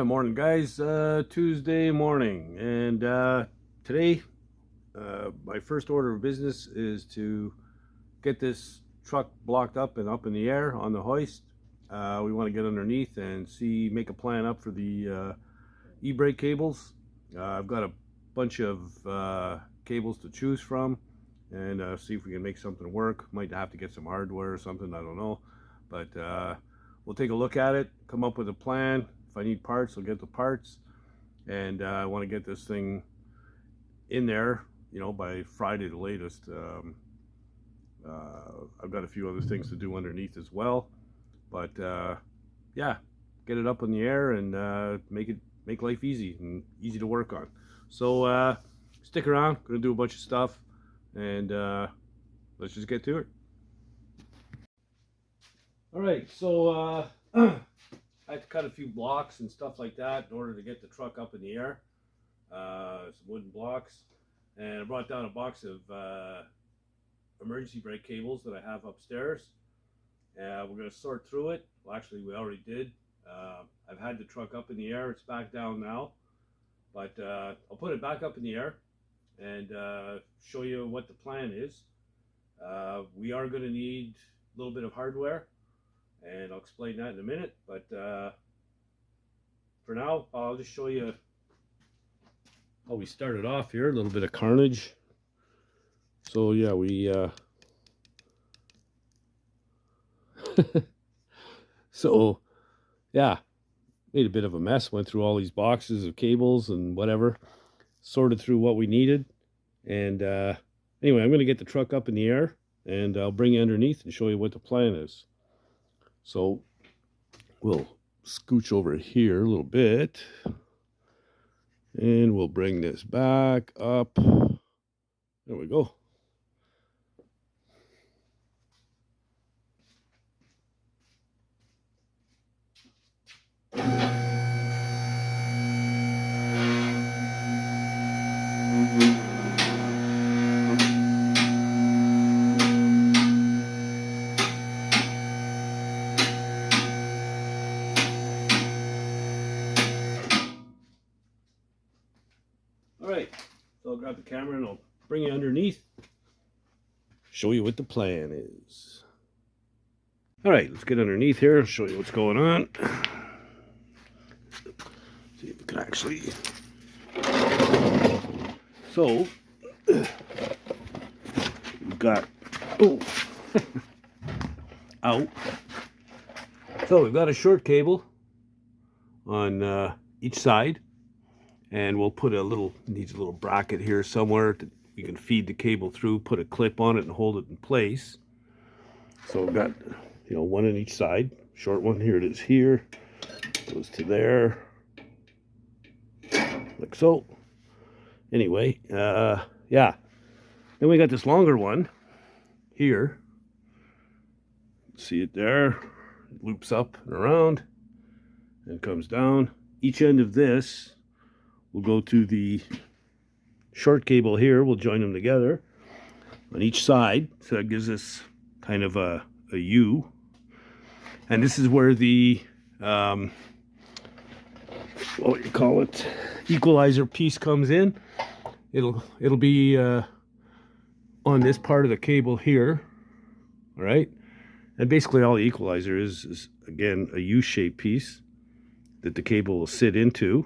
Yeah, morning guys. Tuesday morning, and today my first order of business is to get this truck blocked up and up in the air on the hoist. We want to get underneath and make a plan up for the e-brake cables. I've got a bunch of cables to choose from, and see if we can make something work. Might have to get some hardware or something, I don't know, but we'll take a look at it, come up with a plan. If I need parts, I'll get the parts, and I want to get this thing in there, by Friday the latest. I've got a few other things to do underneath as well, but yeah, get it up in the air and make life easy and easy to work on. So stick around. Gonna do a bunch of stuff, and let's just get to it. All right, so I had to cut a few blocks and stuff like that in order to get the truck up in the air. Some wooden blocks, and I brought down a box of emergency brake cables that I have upstairs. We're going to sort through it. Well, actually, we already did. I've had the truck up in the air. It's back down now, but I'll put it back up in the air and show you what the plan is. We are going to need a little bit of hardware, and I'll explain that in a minute, but for now I'll just show you how we started off here. A little bit of carnage. So yeah, we so yeah, made a bit of a mess, went through all these boxes of cables and whatever, sorted through what we needed, and anyway, I'm going to get the truck up in the air and I'll bring you underneath and show you what the plan is. So we'll scooch over here a little bit, and we'll bring this back up. There we go. All right, so I'll grab the camera and I'll bring you underneath, show you what the plan is. All right, let's get underneath here and show you what's going on. See if we can actually. So we've got out. So we've got a short cable on each side. And we'll put needs a little bracket here somewhere that you can feed the cable through, put a clip on it and hold it in place. So we've got, one on each side. Short one, here it is here. Goes to there. Like so. Anyway, yeah. Then we got this longer one here. See it there? It loops up and around and comes down. Each end of this we'll go to the short cable here. We'll join them together on each side. So that gives us kind of a U. And this is where the, what do you call it, equalizer piece comes in. It'll be on this part of the cable here. All right. And basically all the equalizer is again, a U-shaped piece that the cable will sit into.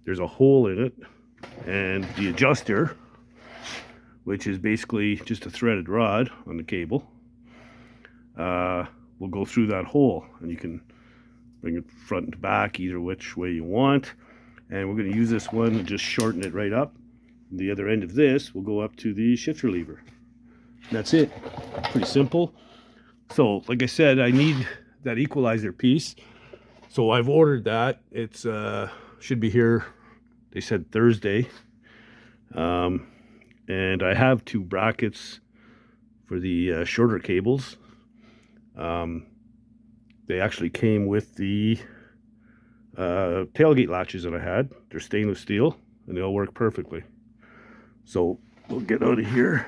There's a hole in it, and the adjuster, which is basically just a threaded rod on the cable, will go through that hole, and you can bring it front and back either which way you want. And we're going to use this one and just shorten it right up. And the other end of this will go up to the shifter lever. And that's it. Pretty simple. So like I said, I need that equalizer piece, so I've ordered that. It's should be here, they said Thursday. And I have two brackets for the shorter cables. They actually came with the tailgate latches that I had. They're stainless steel and they all work perfectly. So we'll get out of here.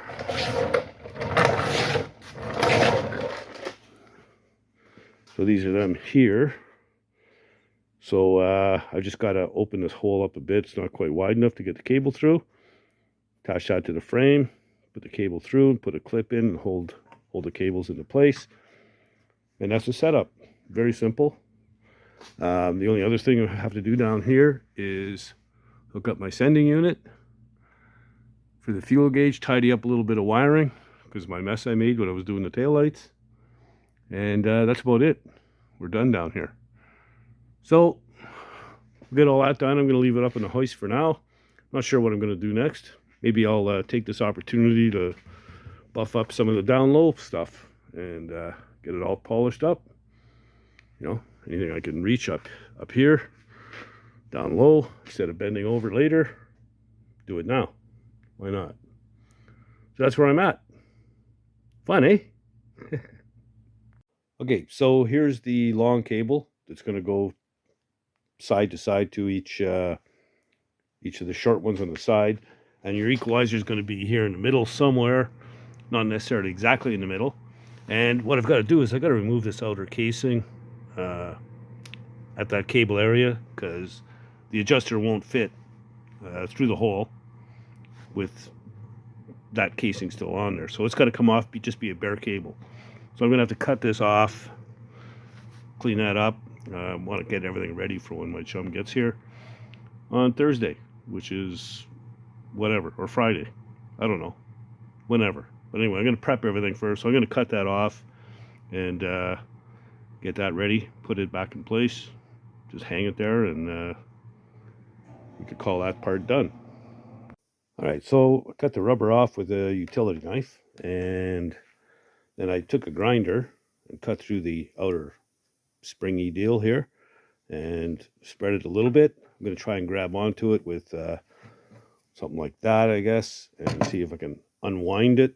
So these are them here. So I just got to open this hole up a bit. It's not quite wide enough to get the cable through. Attach that to the frame, put the cable through, and put a clip in and hold the cables into place. And that's the setup. Very simple. The only other thing I have to do down here is hook up my sending unit for the fuel gauge, tidy up a little bit of wiring because of my mess I made when I was doing the taillights. And that's about it. We're done down here. So we'll get all that done. I'm going to leave it up in the hoist for now. Not sure what I'm going to do next. Maybe I'll take this opportunity to buff up some of the down low stuff and get it all polished up. You know, anything I can reach up here, down low, instead of bending over later, do it now. Why not? So that's where I'm at. Fun, eh? Okay, so here's the long cable that's going to go side to side to each of the short ones on the side, and your equalizer is going to be here in the middle somewhere, not necessarily exactly in the middle. And what I've got to do is I've got to remove this outer casing at that cable area because the adjuster won't fit through the hole with that casing still on there. So it's got to come off, just be a bare cable. So I'm going to have to cut this off, clean that up. I want to get everything ready for when my chum gets here on Thursday, which is whatever, or Friday. I don't know. Whenever. But anyway, I'm going to prep everything first. So I'm going to cut that off and get that ready, put it back in place, just hang it there, and you could call that part done. All right, so I cut the rubber off with a utility knife, and then I took a grinder and cut through the outer springy deal here and spread it a little bit. I'm going to try and grab onto it with something like that, I guess, and see if I can unwind it,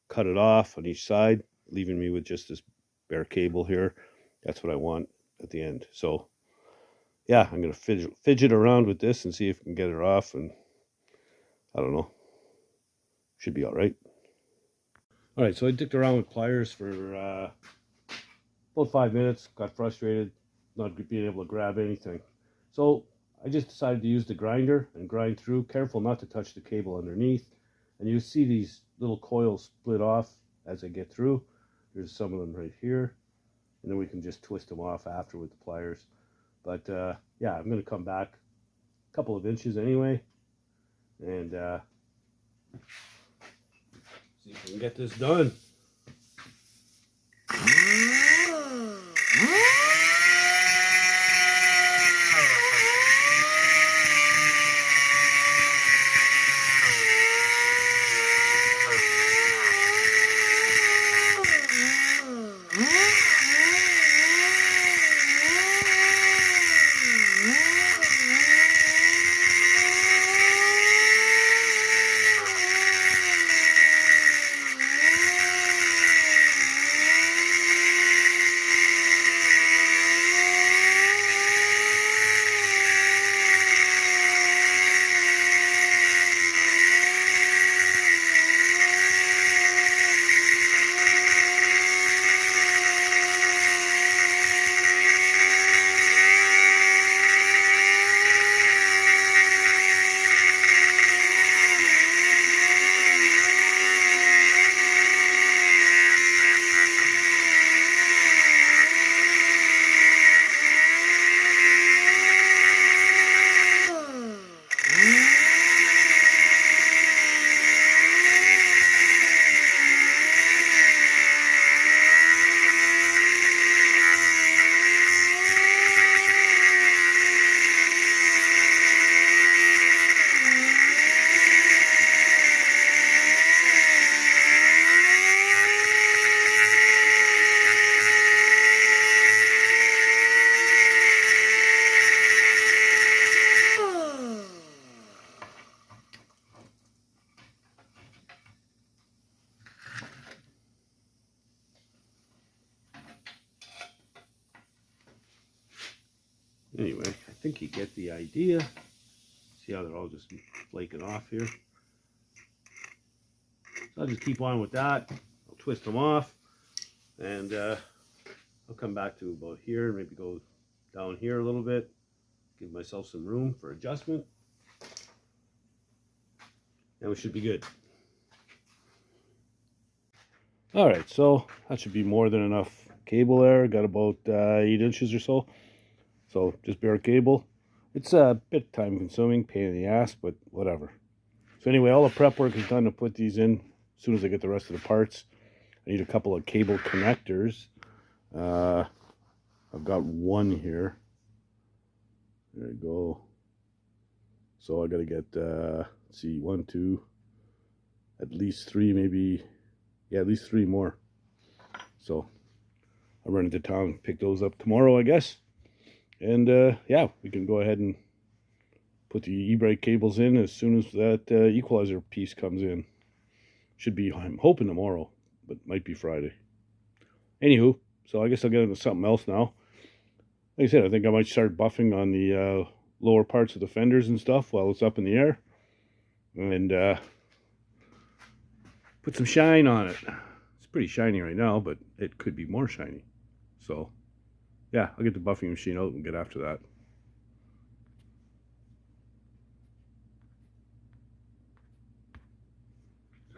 cut it off on each side, leaving me with just this bare cable here. That's what I want at the end. So yeah, I'm going to fidget around with this and see if I can get it off, and I don't know. Should be all right. All right, so I dicked around with pliers for about 5 minutes, got frustrated not being able to grab anything. So I just decided to use the grinder and grind through, careful not to touch the cable underneath. And you see these little coils split off as I get through. There's some of them right here. And then we can just twist them off after with the pliers. But yeah, I'm going to come back a couple of inches anyway. And see if we can get this done. Anyway, I think you get the idea. See how they're all just flaking off here. So I'll just keep on with that. I'll twist them off, and I'll come back to about here, maybe go down here a little bit, give myself some room for adjustment, and we should be good. All right, so that should be more than enough cable there. Got about 8 inches or so. So just bare cable. It's a bit time consuming, pain in the ass, but whatever. So anyway, all the prep work is done to put these in. As soon as I get the rest of the parts, I need a couple of cable connectors. I've got one here. There you go. So I got to get, let's see, 1, 2, at least 3, maybe, yeah, at least 3 more. So I'll run into town and pick those up tomorrow, I guess. And yeah, we can go ahead and put the e-brake cables in as soon as that equalizer piece comes in. Should be, I'm hoping tomorrow, but might be Friday. Anywho, so I guess I'll get into something else now. Like I said, I think I might start buffing on the lower parts of the fenders and stuff while it's up in the air. And put some shine on it. It's pretty shiny right now, but it could be more shiny. So yeah, I'll get the buffing machine out and get after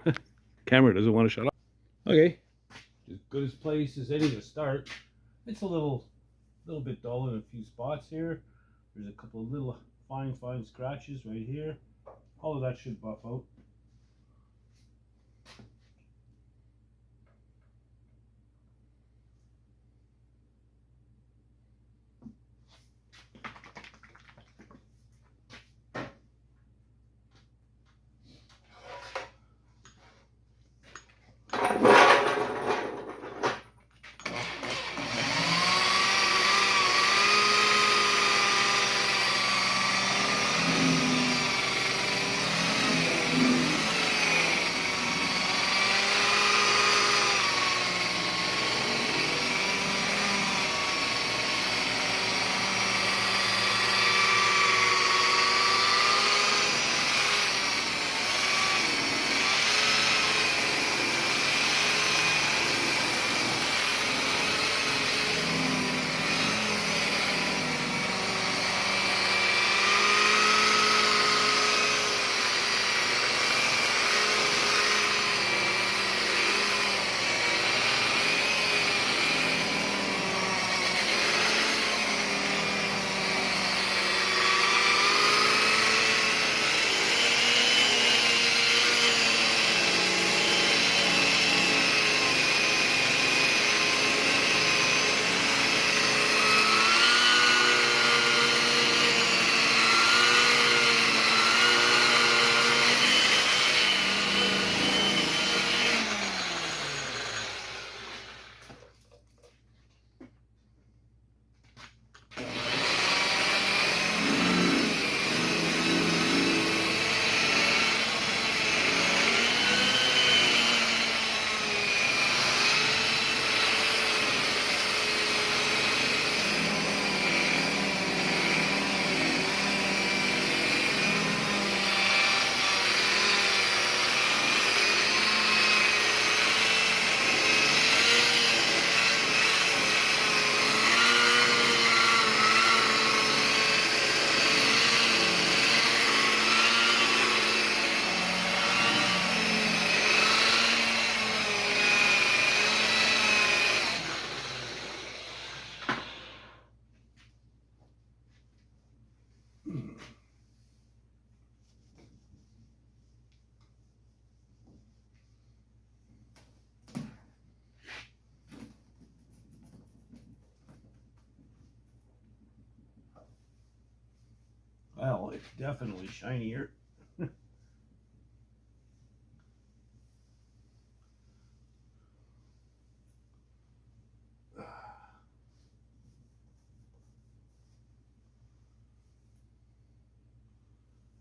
that. Camera doesn't want to shut off. Okay, as good as place as any to start. It's a little bit dull in a few spots here. There's a couple of little fine scratches right here. All of that should buff out. Well, it's definitely shinier. And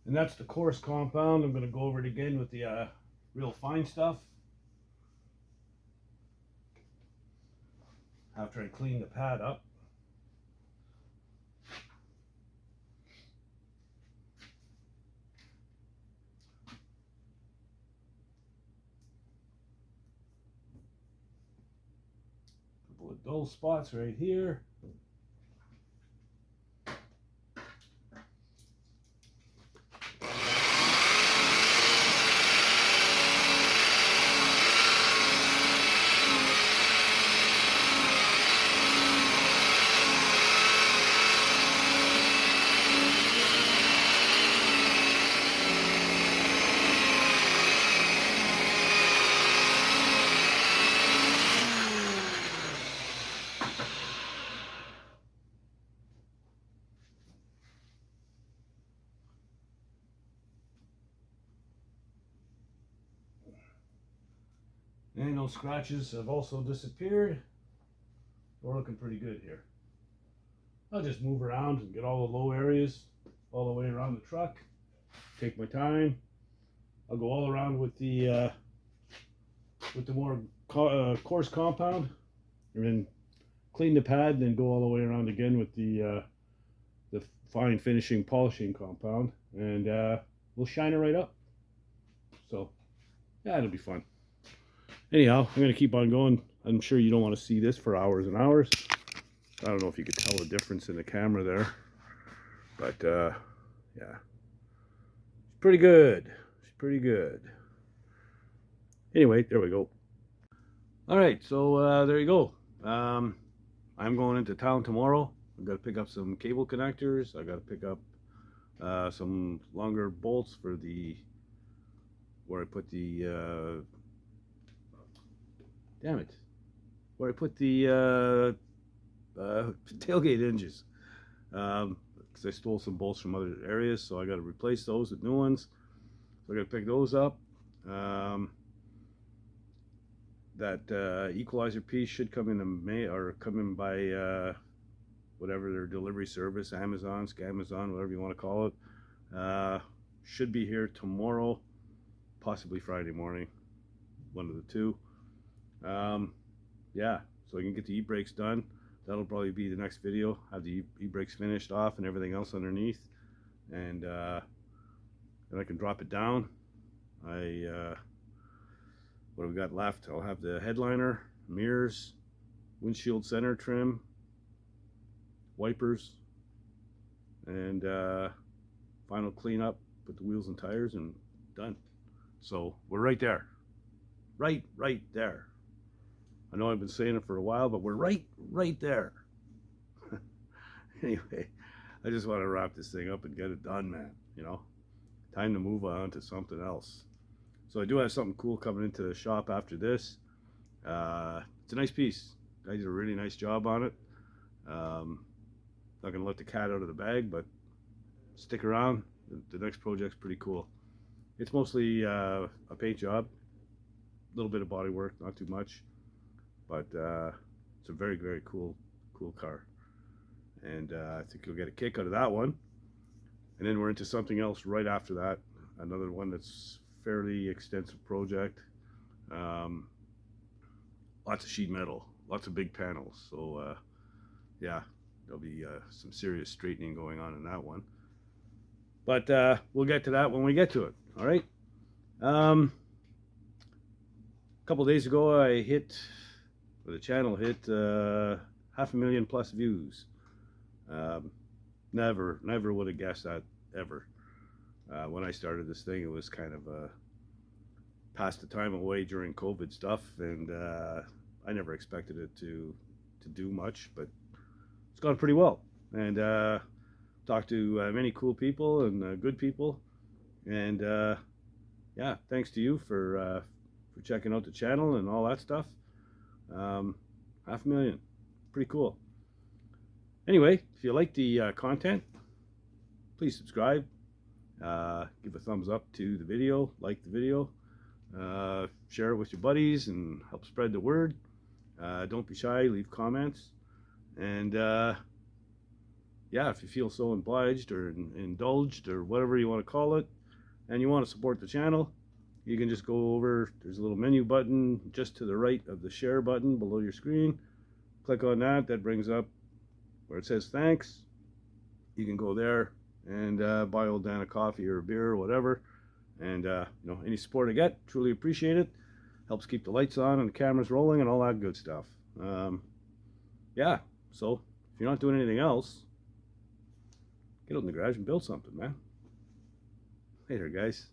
that's the coarse compound. I'm going to go over it again with the real fine stuff after I clean the pad up. Couple of dull spots right here. And those scratches have also disappeared. We're looking pretty good here. I'll just move around and get all the low areas all the way around the truck. Take my time. I'll go all around with the more coarse compound, and then clean the pad, and then go all the way around again with the fine finishing polishing compound, and we'll shine it right up. So yeah, it'll be fun. Anyhow, I'm gonna keep on going. I'm sure you don't want to see this for hours and hours. I don't know if you could tell the difference in the camera there, but yeah, it's pretty good. It's pretty good. Anyway, there we go. All right, so there you go. I'm going into town tomorrow. I've got to pick up some cable connectors. I got to pick up some longer bolts for where I put the where I put the tailgate hinges, because I stole some bolts from other areas, so I got to replace those with new ones. So I got to pick those up. That equalizer piece should come in May, or come in by whatever their delivery service, Amazon, Scamazon, whatever you want to call it. Should be here tomorrow, possibly Friday morning, one of the two. Yeah, so I can get the e-brakes done. That'll probably be the next video. Have the e-brakes finished off and everything else underneath, and then I can drop it down. What have we got left? I'll have the headliner, mirrors, windshield center trim, wipers, and final cleanup, put the wheels and tires, and done. So we're right there. Right there. I know I've been saying it for a while, but we're right there. Anyway, I just want to wrap this thing up and get it done, man. You know, time to move on to something else. So I do have something cool coming into the shop after this. It's a nice piece. I did a really nice job on it. Not gonna let the cat out of the bag, but stick around. The next project's pretty cool. It's mostly a paint job, a little bit of body work, not too much, but it's a very cool car, and I think you'll get a kick out of that one. And then we're into something else right after that, another one that's fairly extensive project. Lots of sheet metal, lots of big panels, so yeah, there'll be some serious straightening going on in that one, but we'll get to that when we get to it. All right. A couple days ago the channel hit 500,000 plus views. Never would have guessed that, ever. When I started this thing, it was kind of past the time away during COVID stuff, and I never expected it to do much, but it's gone pretty well. And talked to many cool people and good people, and yeah, thanks to you for checking out the channel and all that stuff. 500,000, pretty cool. Anyway, if you like the content, please subscribe. Give a thumbs up to the video, like the video, share it with your buddies and help spread the word. Don't be shy, leave comments, and yeah, if you feel so obliged or indulged or whatever you want to call it, and you want to support the channel, you can just go over, there's a little menu button just to the right of the share button below your screen. Click on that. That brings up where it says thanks. You can go there and buy old Dan a coffee or a beer or whatever, and you know, any support I get, truly appreciate it. Helps keep the lights on and the cameras rolling and all that good stuff. Yeah, so if you're not doing anything else, get out in the garage and build something, man. Later, guys.